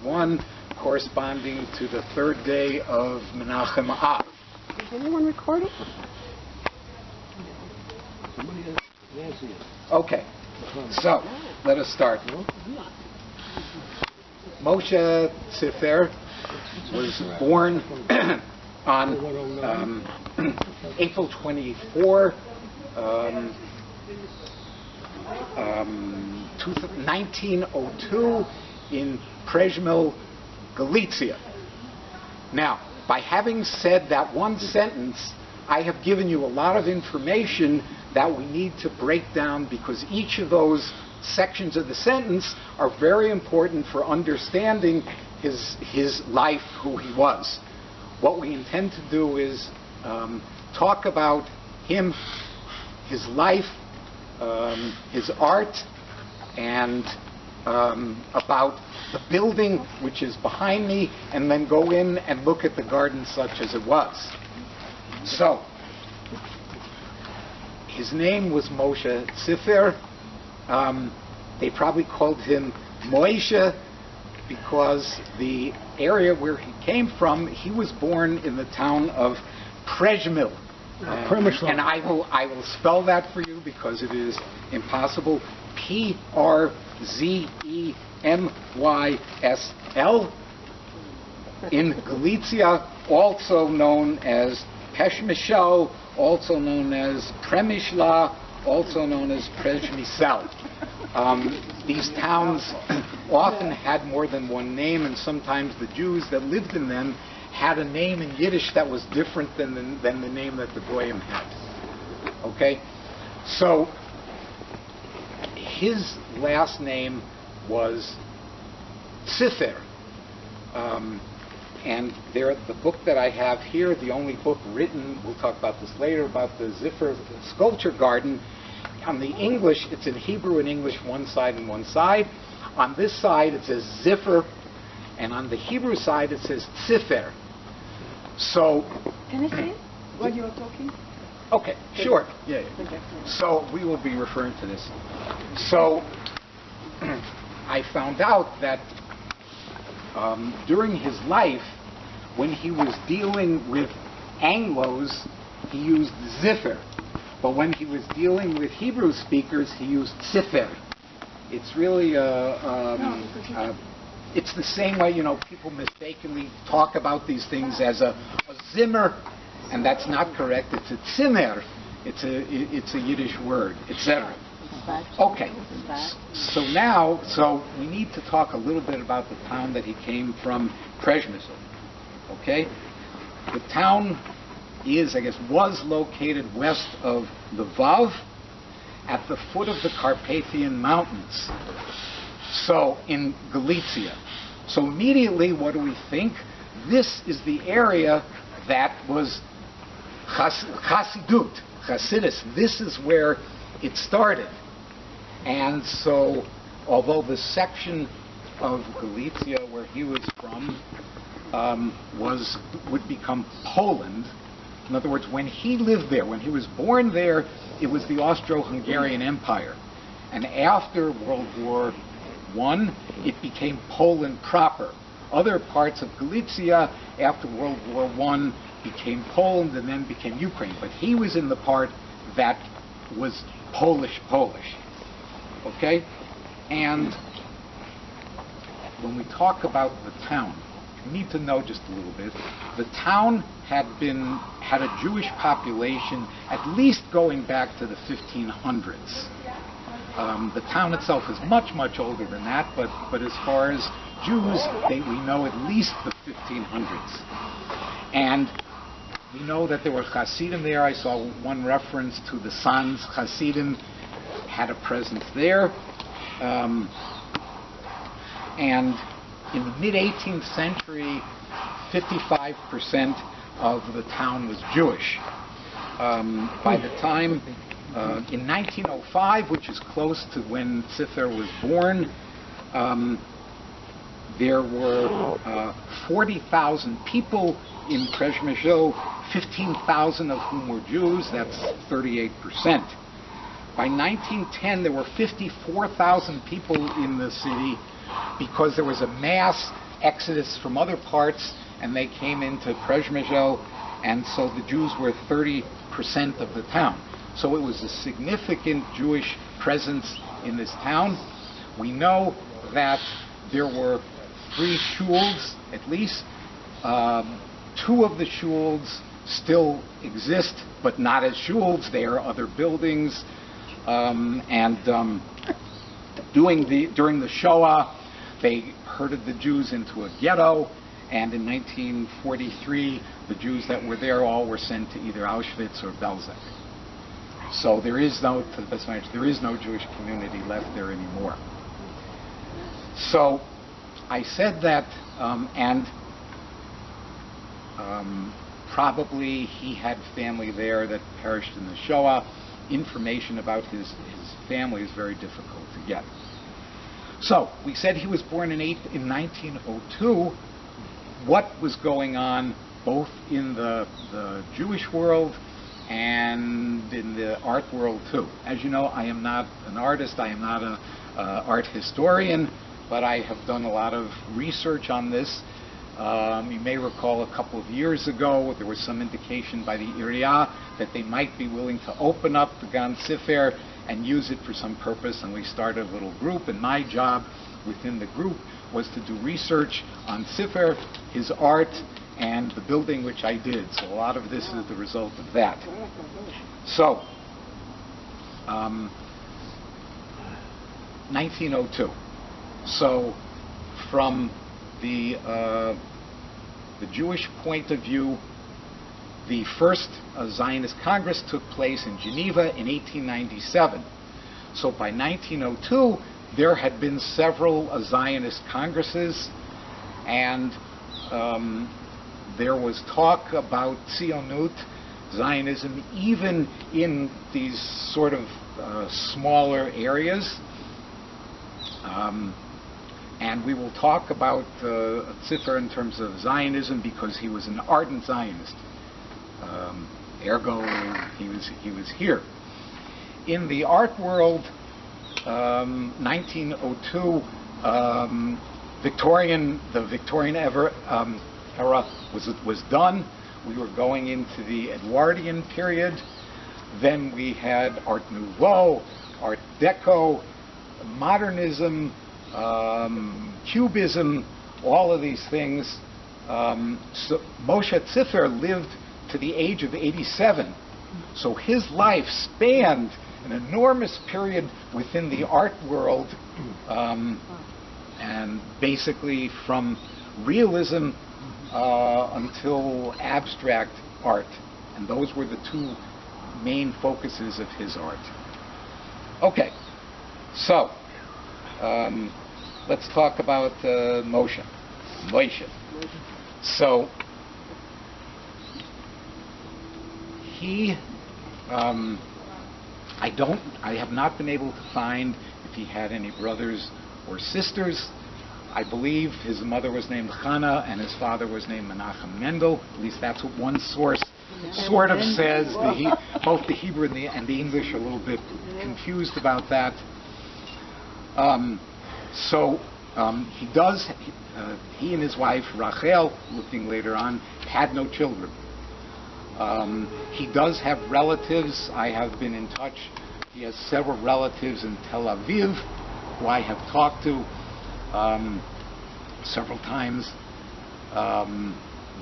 1921, corresponding to the third day of Menachem Av. Is anyone recording? Okay, so let us start. Moshe Ziffer was born on April 24, 1902 in Przemyśl, Galicia. Now, by having said that one sentence, I have given you a lot of information that we need to break down, because each of those sections of the sentence are very important for understanding his life, who he was. What we intend to do is talk about him, his life, his art, and about the building which is behind me, and then go in and look at the garden such as it was. So, his name was Moshe Ziffer. They probably called him Moshe because the area where he came from, he was born in the town of Przemyśl. And I will spell that for you because it is impossible. Przemysl in Galicia, also known as Przemyśl, also known as Przemyśla, also known as Przemysl. These towns often had more than one name, and sometimes the Jews that lived in them had a name in Yiddish that was different than the name that the Goyim had. Okay? So, his last name was Ziffer. And the book that I have here, the only book written, we'll talk about this later, about the Ziffer sculpture garden. On the English, it's in Hebrew and English, one side and one side. On this side, it says Ziffer, and on the Hebrew side, it says Ziffer. So, can I see it while you're talking? Okay, sure. Yeah. Okay. So we will be referring to this. So I found out that during his life, when he was dealing with Anglos, he used Ziffer. But when he was dealing with Hebrew speakers, he used Ziffer. It's really it's the same way, people mistakenly talk about these things as a Zimmer, and that's not correct. It's a Zimmer. It's a Yiddish word, etc. Okay. So we need to talk a little bit about the town that he came from, Przemyśl. Okay? The town was located west of Lvov, at the foot of the Carpathian Mountains. So, in Galicia. So immediately, what do we think? This is the area that was Hasidus. This is where it started. And so, although the section of Galicia where he was from would become Poland, in other words, when he lived there, when he was born there, it was the Austro-Hungarian Empire. And after World War I, it became Poland proper. Other parts of Galicia, after World War I, became Poland and then became Ukraine. But he was in the part that was Polish. Okay? And when we talk about the town, we need to know just a little bit. The town had a Jewish population at least going back to the 1500s. The town itself is much, much older than that, but as far as Jews, we know at least the 1500s. And we know that there were Hasidim there. I saw one reference to the Sanz Hasidim had a presence there. And in the mid-18th century, 55% of the town was Jewish. By the time, in 1905, which is close to when Ziffer was born, there were 40,000 people in Przemyśl, 15,000 of whom were Jews. That's 38%. By 1910, there were 54,000 people in the city because there was a mass exodus from other parts, and they came into Przemysl, and so the Jews were 30% of the town. So it was a significant Jewish presence in this town. We know that there were 3 shuls, at least. 2 of the shuls still exist, but not as shuls. They are other buildings. During the Shoah, they herded the Jews into a ghetto, and in 1943, the Jews that were there all were sent to either Auschwitz or Belzec. So there is no, to the best of my knowledge, there is no Jewish community left there anymore. So I said that, probably he had family there that perished in the Shoah. Information about his family is very difficult to get. So we said he was born in 1902. What was going on both in the Jewish world and in the art world too? As you know, I am not an artist. I am not an art historian, but I have done a lot of research on this. You may recall a couple of years ago there was some indication by the Iriya that they might be willing to open up the Gan Ziffer and use it for some purpose, and we started a little group, and my job within the group was to do research on Ziffer, his art, and the building, which I did. So a lot of this is the result of that. So, 1902. So, from the Jewish point of view, the first Zionist Congress took place in Geneva in 1897. So by 1902, there had been several Zionist Congresses, and there was talk about Zionut, Zionism, even in these sort of smaller areas. And we will talk about Ziffer in terms of Zionism because he was an ardent Zionist. Ergo, he was here. In the art world, 1902, the Victorian era was done. We were going into the Edwardian period. Then we had Art Nouveau, Art Deco, Modernism, Cubism, all of these things. So Moshe Ziffer lived to the age of 87. So his life spanned an enormous period within the art world, and basically from realism until abstract art. And those were the 2 main focuses of his art. Okay, so let's talk about Moshe. So he, I have not been able to find if he had any brothers or sisters. I believe his mother was named Chana and his father was named Menachem Mendel. At least that's what one source sort of says. Both the Hebrew and the English are a little bit confused about that. He and his wife Rachel, looking later on, had no children. He does have relatives. I have been in touch. He has several relatives in Tel Aviv who I have talked to several times.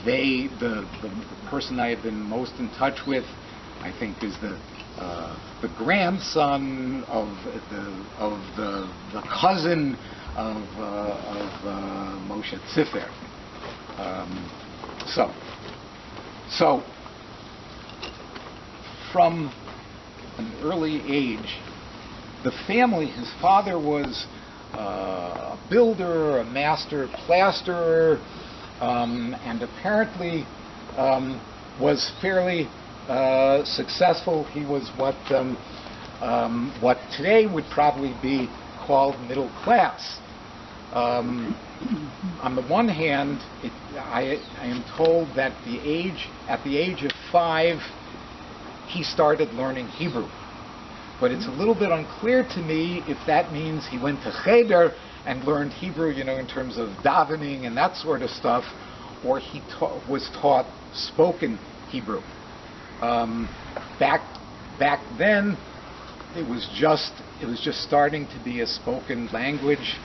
The person I have been most in touch with, I think, is the grandson of the cousin of Moshe Ziffer. So from an early age, the family, his father was a builder, a master plasterer, and apparently was fairly successul. He was what today would probably be called middle class. On the one hand, I am told that at the age of 5, he started learning Hebrew. But it's a little bit unclear to me if that means he went to Cheder and learned Hebrew, in terms of davening and that sort of stuff, or he was taught spoken Hebrew. Back then, it was just starting to be a spoken language,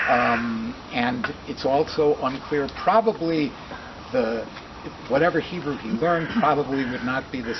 and it's also unclear. Probably whatever Hebrew he learned probably would not be the